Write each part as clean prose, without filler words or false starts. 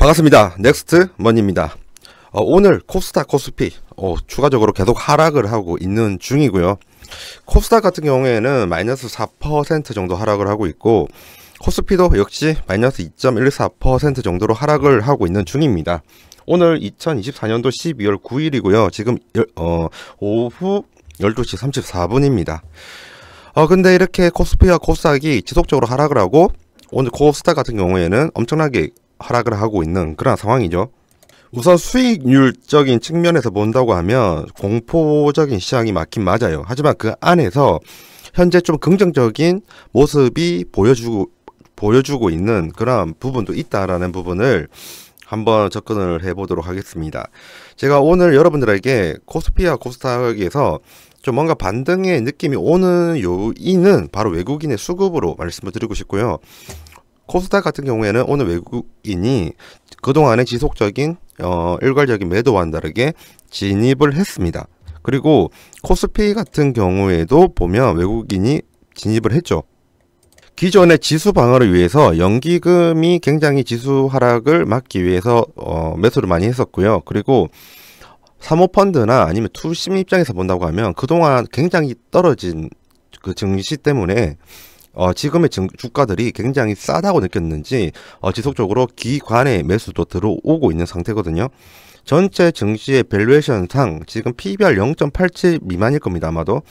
반갑습니다. 넥스트 머니입니다. 오늘 코스닥, 코스피 추가적으로 계속 하락을 하고 있는 중이고요. 코스닥 같은 경우에는 마이너스 4% 정도 하락을 하고 있고, 코스피도 역시 마이너스 2.14% 정도로 하락을 하고 있는 중입니다. 오늘 2024년도 12월 9일이고요. 지금 오후 12시 34분입니다. 근데 이렇게 코스피와 코스닥이 지속적으로 하락을 하고, 오늘 코스닥 같은 경우에는 엄청나게 하락을 하고 있는 그런 상황이죠. 우선 수익률적인 측면에서 본다고 하면 공포적인 시장이 맞긴 맞아요. 하지만 그 안에서 현재 좀 긍정적인 모습이 보여주고 있는 그런 부분도 있다라는 부분을 한번 접근을 해보도록 하겠습니다. 제가 오늘 여러분들에게 코스피와 코스닥에서 좀 뭔가 반등의 느낌이 오는 요인은 바로 외국인의 수급으로 말씀을 드리고 싶고요. 코스닥 같은 경우에는 오늘 외국인이 그동안의 지속적인 일괄적인 매도와는 다르게 진입을 했습니다. 그리고 코스피 같은 경우에도 보면 외국인이 진입을 했죠. 기존의 지수 방어를 위해서 연기금이 굉장히 지수 하락을 막기 위해서 매수를 많이 했었고요. 그리고 사모펀드나 아니면 투심 입장에서 본다고 하면 그동안 굉장히 떨어진 그 증시 때문에 지금의 주가들이 굉장히 싸다고 느꼈는지 지속적으로 기관의 매수도 들어오고 있는 상태거든요. 전체 증시의 밸류에이션상 지금 PBR 0.87 미만일 겁니다. 아마도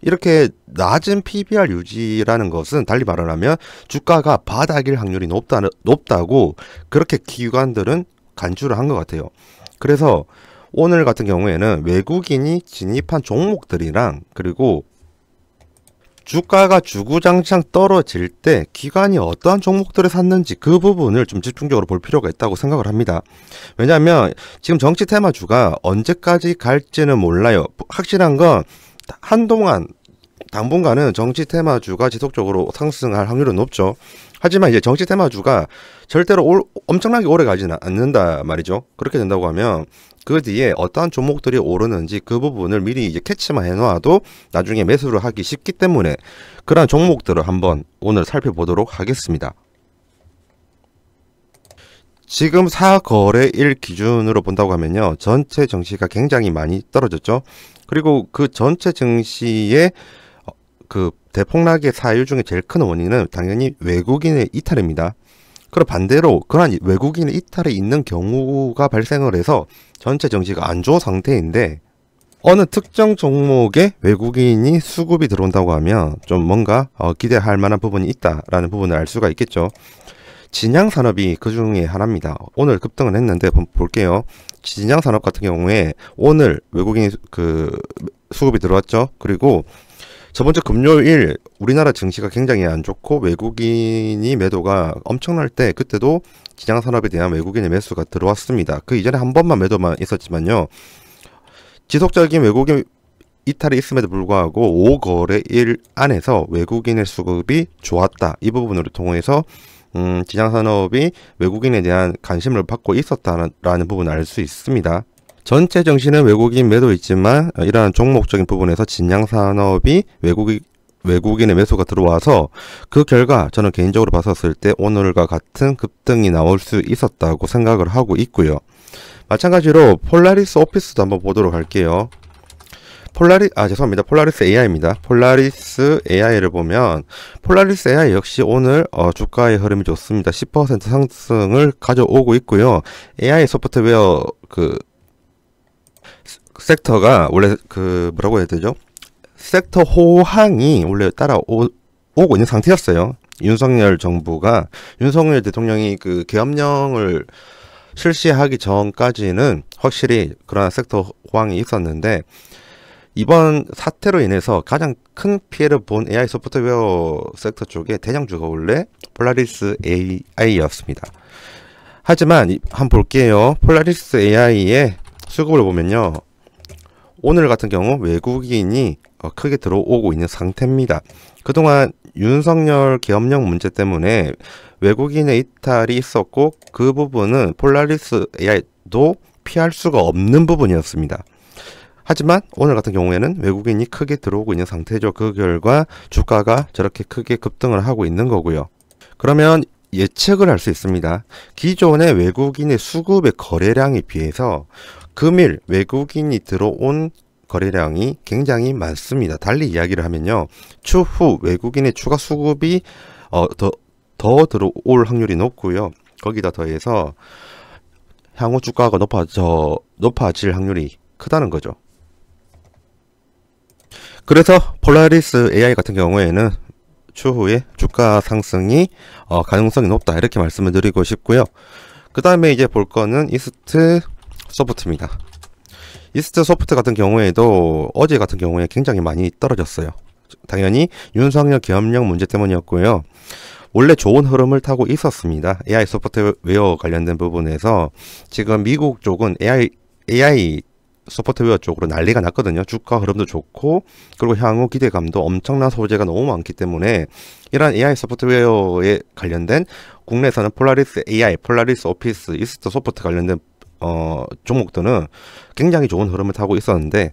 이렇게 낮은 PBR 유지라는 것은 달리 말하면 주가가 바닥일 확률이 높다고 그렇게 기관들은 간주를 한 것 같아요. 그래서 오늘 같은 경우에는 외국인이 진입한 종목들이랑, 그리고 주가가 주구장창 떨어질 때 기관이 어떠한 종목들을 샀는지 그 부분을 좀 집중적으로 볼 필요가 있다고 생각을 합니다. 왜냐하면 지금 정치 테마주가 언제까지 갈지는 몰라요. 확실한 건 한동안 당분간은 정치 테마주가 지속적으로 상승할 확률은 높죠. 하지만 이제 정치 테마주가 절대로 엄청나게 오래 가지는 않는다 말이죠. 그렇게 된다고 하면 그 뒤에 어떠한 종목들이 오르는지 그 부분을 미리 이제 캐치만 해놔도 나중에 매수를 하기 쉽기 때문에 그러한 종목들을 한번 오늘 살펴보도록 하겠습니다. 지금 4거래일 기준으로 본다고 하면요, 전체 증시가 굉장히 많이 떨어졌죠. 그리고 그 전체 증시의 그 대폭락의 사유 중에 제일 큰 원인은 당연히 외국인의 이탈입니다. 그럼 반대로 그러한 외국인의 이탈이 있는 경우가 발생을 해서 전체 증시가 안 좋은 상태인데, 어느 특정 종목에 외국인이 수급이 들어온다고 하면 좀 뭔가 기대할 만한 부분이 있다라는 부분을 알 수가 있겠죠. 진양산업이 그 중에 하나입니다. 오늘 급등을 했는데 볼게요. 진양산업 같은 경우에 오늘 외국인 수급이 들어왔죠. 그리고 저번주 금요일 우리나라 증시가 굉장히 안 좋고 외국인이 매도가 엄청날 때 그때도 진양산업에 대한 외국인의 매수가 들어왔습니다. 그 이전에 한 번만 매도만 있었지만요, 지속적인 외국인 이탈이 있음에도 불구하고 5거래일 안에서 외국인의 수급이 좋았다. 이 부분을 통해서 진양산업이 외국인에 대한 관심을 받고 있었다라는 부분을 알 수 있습니다. 전체 증시는 외국인 매도 있지만 이러한 종목적인 부분에서 진양산업이 외국인의 매수가 들어와서 그 결과 저는 개인적으로 봤었을 때 오늘과 같은 급등이 나올 수 있었다고 생각을 하고 있고요. 마찬가지로 폴라리스 오피스도 한번 보도록 할게요. 폴라리스 AI입니다. 폴라리스 AI를 보면 폴라리스 AI 역시 오늘 주가의 흐름이 좋습니다. 10% 상승을 가져오고 있고요. AI 소프트웨어 섹터가 원래 뭐라고 해야 되죠? 섹터 호황이 원래 따라오고 있는 상태였어요. 윤석열 대통령이 그 계엄령을 실시하기 전까지는 확실히 그런 sek터 호황이 있었는데, 이번 사태로 인해서 가장 큰 피해를 본 AI 소프트웨어 섹터 쪽에 대장주가 원래 폴라리스 AI였습니다. 하지만 한번 볼게요. 폴라리스 AI의 수급을 보면요, 오늘 같은 경우 외국인이 크게 들어오고 있는 상태입니다. 그동안 윤석열 계엄령 문제 때문에 외국인의 이탈이 있었고, 그 부분은 폴라리스 AI도 피할 수가 없는 부분이었습니다. 하지만 오늘 같은 경우에는 외국인이 크게 들어오고 있는 상태죠. 그 결과 주가가 저렇게 크게 급등을 하고 있는 거고요. 그러면 예측을 할 수 있습니다. 기존의 외국인의 수급의 거래량에 비해서 금일 외국인이 들어온 거래량이 굉장히 많습니다. 달리 이야기를 하면요, 추후 외국인의 추가 수급이 더 들어올 확률이 높고요. 거기다 더해서 향후 주가가 높아질 확률이 크다는 거죠. 그래서 폴라리스 AI 같은 경우에는 추후에 주가 상승이 가능성이 높다, 이렇게 말씀을 드리고 싶고요. 그 다음에 이제 볼 거는 이스트 소프트입니다. 이스트 소프트 같은 경우에도 어제 같은 경우에 굉장히 많이 떨어졌어요. 당연히 윤석열 계엄령 문제 때문이었고요. 원래 좋은 흐름을 타고 있었습니다. AI 소프트웨어 관련된 부분에서 지금 미국 쪽은 AI 소프트웨어 쪽으로 난리가 났거든요. 주가 흐름도 좋고, 그리고 향후 기대감도 엄청난 소재가 너무 많기 때문에 이러한 AI 소프트웨어에 관련된 국내에서는 폴라리스 AI, 폴라리스 오피스, 이스트 소프트 관련된 종목들은 굉장히 좋은 흐름을 타고 있었는데,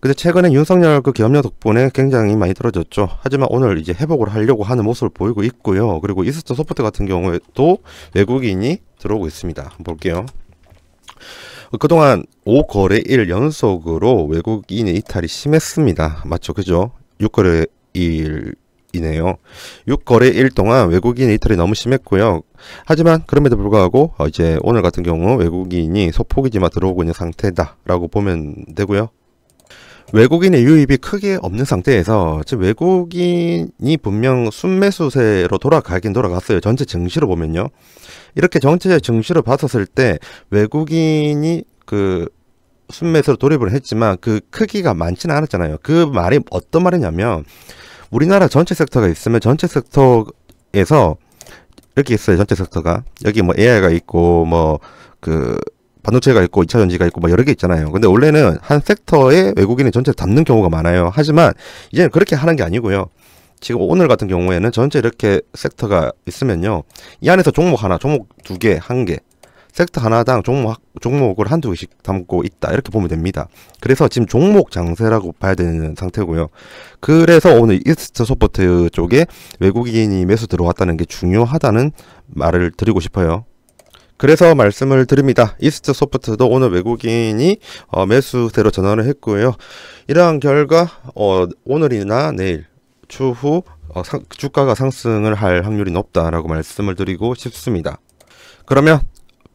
근데 최근에 윤석열 그 계엄령 덕분에 굉장히 많이 떨어졌죠. 하지만 오늘 이제 회복을 하려고 하는 모습을 보이고 있고요. 그리고 이스트 소프트 같은 경우에도 외국인이 들어오고 있습니다. 한번 볼게요. 그동안 5거래일 연속으로 외국인의 이탈이 심했습니다. 맞죠? 그죠? 6거래일이네요. 6거래일 동안 외국인의 이탈이 너무 심했고요. 하지만 그럼에도 불구하고 이제 오늘 같은 경우 외국인이 소폭이지만 들어오고 있는 상태다라고 보면 되고요. 외국인의 유입이 크게 없는 상태에서 지금 외국인이 분명 순매수세로 돌아가긴 돌아갔어요. 전체 증시로 보면요. 이렇게 전체 증시로 봤었을 때 외국인이 그 순매수로 돌입을 했지만 그 크기가 많지는 않았잖아요. 그 말이 어떤 말이냐면, 우리나라 전체 섹터가 있으면 전체 섹터에서 이렇게 있어요. 전체 섹터가 여기 뭐 AI가 있고 뭐 그 반도체가 있고 2차 전지가 있고 뭐 여러 개 있잖아요. 근데 원래는 한 섹터에 외국인이 전체를 담는 경우가 많아요. 하지만 이제는 그렇게 하는 게 아니고요. 지금 오늘 같은 경우에는 전체 이렇게 섹터가 있으면요, 이 안에서 종목 하나, 종목 두 개, 한 개, 섹터 하나당 종목을 한두 개씩 담고 있다, 이렇게 보면 됩니다. 그래서 지금 종목 장세라고 봐야 되는 상태고요. 그래서 오늘 이스트 소프트 쪽에 외국인이 매수 들어왔다는 게 중요하다는 말을 드리고 싶어요. 그래서 말씀을 드립니다. 이스트 소프트도 오늘 외국인이 매수세로 전환을 했고요. 이러한 결과 오늘이나 내일 추후 주가가 상승을 할 확률이 높다라고 말씀을 드리고 싶습니다. 그러면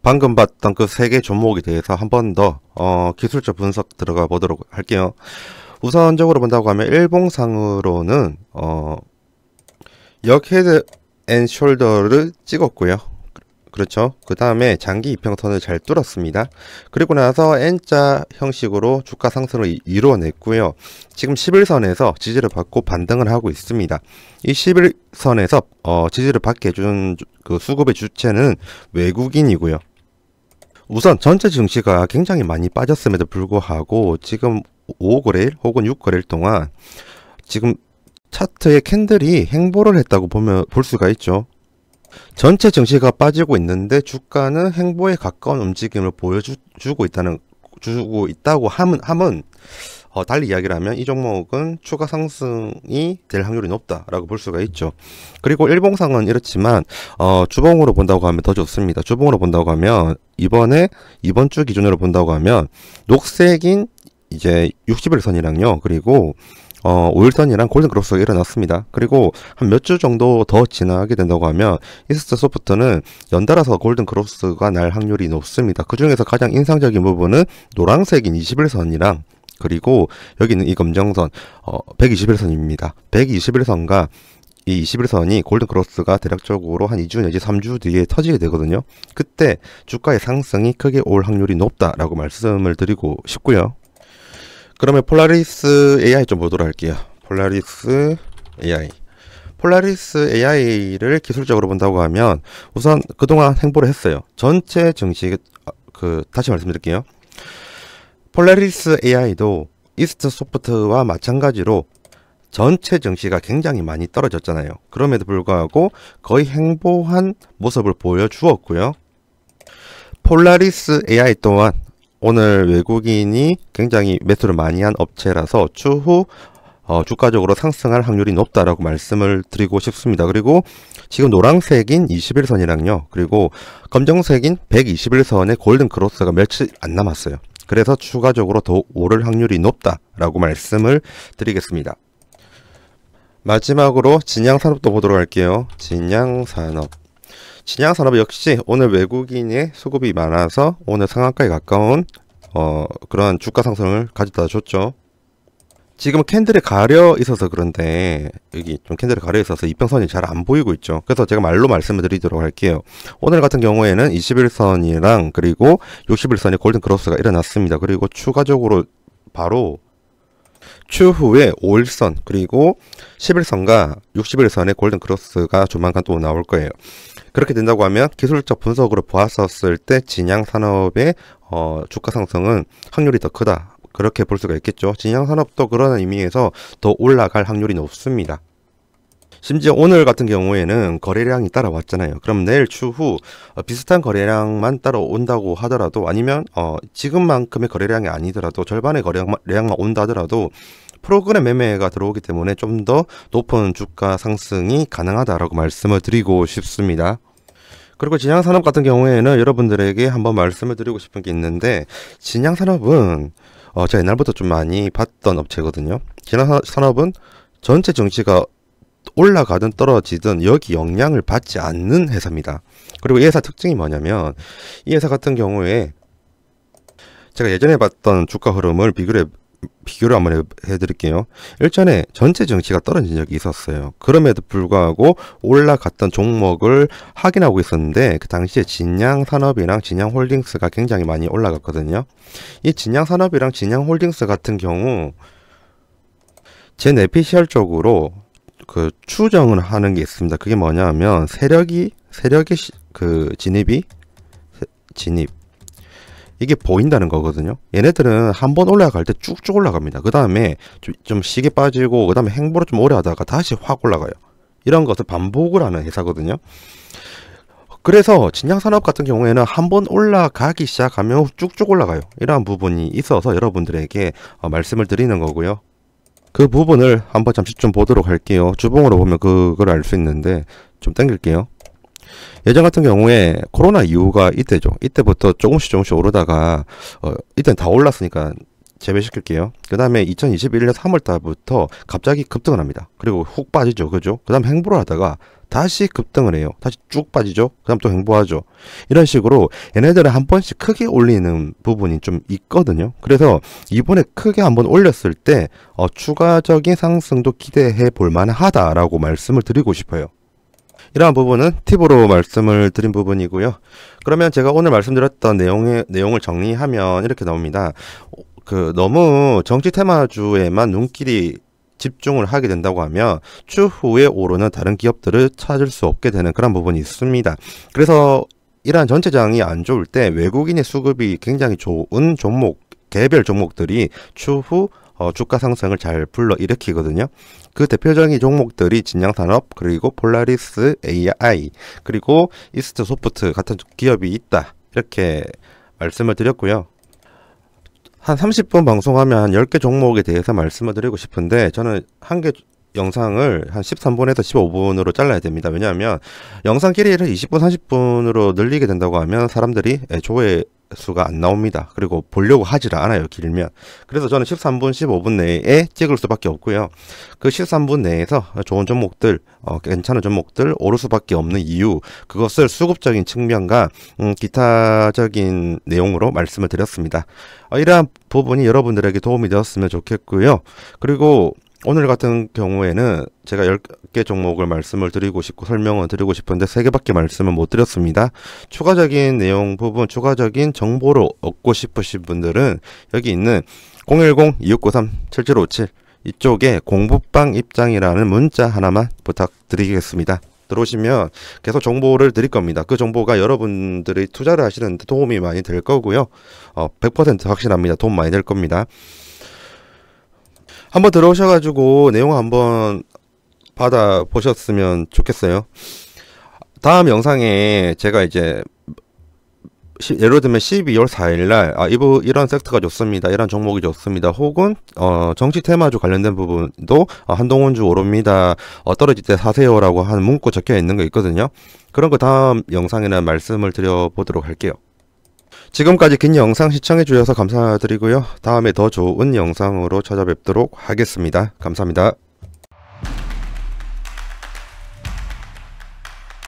방금 봤던 그 세 개 종목에 대해서 한 번 더 기술적 분석 들어가 보도록 할게요. 우선적으로 본다고 하면 일봉상으로는 역 헤드 앤 숄더를 찍었고요. 그렇죠. 그 다음에 장기 이평선을 잘 뚫었습니다. 그리고 나서 N자 형식으로 주가 상승을 이루어냈고요. 지금 11선에서 지지를 받고 반등을 하고 있습니다. 이 11선에서 지지를 받게 해준 그 수급의 주체는 외국인이고요. 우선 전체 증시가 굉장히 많이 빠졌음에도 불구하고 지금 5거래일 혹은 6거래일 동안 지금 차트의 캔들이 행보를 했다고 볼 수가 있죠. 전체 증시가 빠지고 있는데 주가는 행보에 가까운 움직임을 보여주고 있다고 하면 달리 이야기를 하면 이 종목은 추가 상승이 될 확률이 높다라고 볼 수가 있죠. 그리고 일봉상은 이렇지만 주봉으로 본다고 하면 더 좋습니다. 주봉으로 본다고 하면 이번 주 기준으로 본다고 하면 녹색인 이제 60일선이랑요, 그리고 5일선이랑 골든크로스가 일어났습니다. 그리고 한 몇 주 정도 더 지나게 된다고 하면 이스트 소프트는 연달아서 골든크로스가 날 확률이 높습니다. 그 중에서 가장 인상적인 부분은 노란색인 21선이랑 그리고 여기는 이 검정선 121선입니다. 121선과 이 21선이 골든크로스가 대략적으로 한 2주 내지 3주 뒤에 터지게 되거든요. 그때 주가의 상승이 크게 올 확률이 높다라고 말씀을 드리고 싶고요. 그러면 폴라리스 AI 좀 보도록 할게요. 폴라리스 AI를 기술적으로 본다고 하면 우선 그동안 행보를 했어요. 전체 증시 다시 말씀드릴게요. 폴라리스 AI도 이스트 소프트와 마찬가지로 전체 증시가 굉장히 많이 떨어졌잖아요. 그럼에도 불구하고 거의 행보한 모습을 보여주었고요. 폴라리스 AI 또한 오늘 외국인이 굉장히 매수를 많이 한 업체라서 추후 주가적으로 상승할 확률이 높다라고 말씀을 드리고 싶습니다. 그리고 지금 노란색인 21선이랑요, 그리고 검정색인 121선의 골든 크로스가 며칠 안 남았어요. 그래서 추가적으로 더 오를 확률이 높다라고 말씀을 드리겠습니다. 마지막으로 진양산업도 보도록 할게요. 진양산업 역시 오늘 외국인의 수급이 많아서 오늘 상한가에 가까운 그러한 주가 상승을 가져다 줬죠. 지금 캔들이 가려 있어서 그런데 여기 좀 캔들이 가려 있어서 이평선이 잘 안 보이고 있죠. 그래서 제가 말로 말씀을 드리도록 할게요. 오늘 같은 경우에는 21선이랑 그리고 61선의 골든 크로스가 일어났습니다. 그리고 추가적으로 바로 추후에 5일선 그리고 11선과 61선의 골든 크로스가 조만간 또 나올 거예요. 그렇게 된다고 하면 기술적 분석으로 보았었을 때 진양산업의 주가 상승은 확률이 더 크다, 그렇게 볼 수가 있겠죠. 진양산업도 그런 의미에서 더 올라갈 확률이 높습니다. 심지어 오늘 같은 경우에는 거래량이 따라왔잖아요. 그럼 내일 추후 비슷한 거래량만 따라온다고 하더라도, 아니면 지금만큼의 거래량이 아니더라도 절반의 거래량만 온다 하더라도 프로그램 매매가 들어오기 때문에 좀 더 높은 주가 상승이 가능하다라고 말씀을 드리고 싶습니다. 그리고 진양산업 같은 경우에는 여러분들에게 한번 말씀을 드리고 싶은 게 있는데, 진양산업은 제가 옛날부터 좀 많이 봤던 업체거든요. 진양산업은 전체 증시가 올라가든 떨어지든 여기 영향을 받지 않는 회사입니다. 그리고 이 회사 특징이 뭐냐면, 이 회사 같은 경우에 제가 예전에 봤던 주가 흐름을 비교를 한번 해드릴게요. 일전에 전체 증시가 떨어진 적이 있었어요. 그럼에도 불구하고 올라갔던 종목을 확인하고 있었는데, 그 당시에 진양산업이랑 진양홀딩스가 굉장히 많이 올라갔거든요. 이 진양산업이랑 진양홀딩스 같은 경우 제 내피셜 쪽으로 그 추정을 하는 게 있습니다. 그게 뭐냐면 세력의 진입 이게 보인다는 거거든요. 얘네들은 한번 올라갈 때 쭉쭉 올라갑니다. 그 다음에 좀 시계 빠지고, 그 다음에 행보를 좀 오래 하다가 다시 확 올라가요. 이런 것을 반복을 하는 회사거든요. 그래서 진양산업 같은 경우에는 한번 올라가기 시작하면 쭉쭉 올라가요. 이러한 부분이 있어서 여러분들에게 말씀을 드리는 거고요. 그 부분을 한번 잠시 좀 보도록 할게요. 주봉으로 보면 그걸 알 수 있는데, 좀 당길게요. 예전 같은 경우에 코로나 이후가 이때죠. 이때부터 조금씩 오르다가 이때는 다 올랐으니까 제외시킬게요. 그 다음에 2021년 3월달부터 갑자기 급등을 합니다. 그리고 훅 빠지죠. 그죠? 그 다음 행보를 하다가 다시 급등을 해요. 다시 쭉 빠지죠. 그 다음 또 행보하죠. 이런 식으로 얘네들은 한 번씩 크게 올리는 부분이 좀 있거든요. 그래서 이번에 크게 한번 올렸을 때 추가적인 상승도 기대해 볼 만하다라고 말씀을 드리고 싶어요. 이러한 부분은 팁으로 말씀을 드린 부분이고요. 그러면 제가 오늘 말씀드렸던 내용을 정리하면 이렇게 나옵니다. 너무 정치 테마주에만 눈길이 집중을 하게 된다고 하면 추후에 오르는 다른 기업들을 찾을 수 없게 되는 그런 부분이 있습니다. 그래서 이러한 전체장이 안 좋을 때 외국인의 수급이 굉장히 좋은 종목, 개별 종목들이 추후 주가 상승을 잘 불러일으키거든요. 그 대표적인 종목들이 진양산업, 그리고 폴라리스 AI, 그리고 이스트 소프트 같은 기업이 있다, 이렇게 말씀을 드렸고요. 한 30분 방송하면 한 10개 종목에 대해서 말씀을 드리고 싶은데, 저는 한 개 영상을 한 13분에서 15분으로 잘라야 됩니다. 왜냐하면 영상 길이를 20분, 30분으로 늘리게 된다고 하면 사람들이 조회수가 안 나옵니다. 그리고 보려고 하질 않아요, 길면. 그래서 저는 13분, 15분 내에 찍을 수밖에 없고요. 그 13분 내에서 좋은 종목들, 괜찮은 종목들 오를 수밖에 없는 이유, 그것을 수급적인 측면과 기타적인 내용으로 말씀을 드렸습니다. 이러한 부분이 여러분들에게 도움이 되었으면 좋겠고요. 그리고 오늘 같은 경우에는 제가 10개 종목을 말씀을 드리고 싶고 설명을 드리고 싶은데 3개밖에 말씀을 못 드렸습니다. 추가적인 내용 부분, 추가적인 정보를 얻고 싶으신 분들은 여기 있는 010-2693-7757 이쪽에 공부방 입장이라는 문자 하나만 부탁드리겠습니다. 들어오시면 계속 정보를 드릴 겁니다. 그 정보가 여러분들이 투자를 하시는데 도움이 많이 될 거고요. 100% 확신합니다. 도움 많이 될 겁니다. 한번 들어오셔가지고 내용 한번 받아보셨으면 좋겠어요. 다음 영상에 제가 이제 예를 들면 12월 4일날 이런 섹터가 좋습니다. 이런 종목이 좋습니다. 혹은 정치 테마주 관련된 부분도 한동훈주 오릅니다. 떨어질 때 사세요라고 하는 문구 적혀 있는 거 있거든요. 그런 거 다음 영상에는 말씀을 드려보도록 할게요. 지금까지 긴 영상 시청해 주셔서 감사드리고요. 다음에 더 좋은 영상으로 찾아뵙도록 하겠습니다. 감사합니다.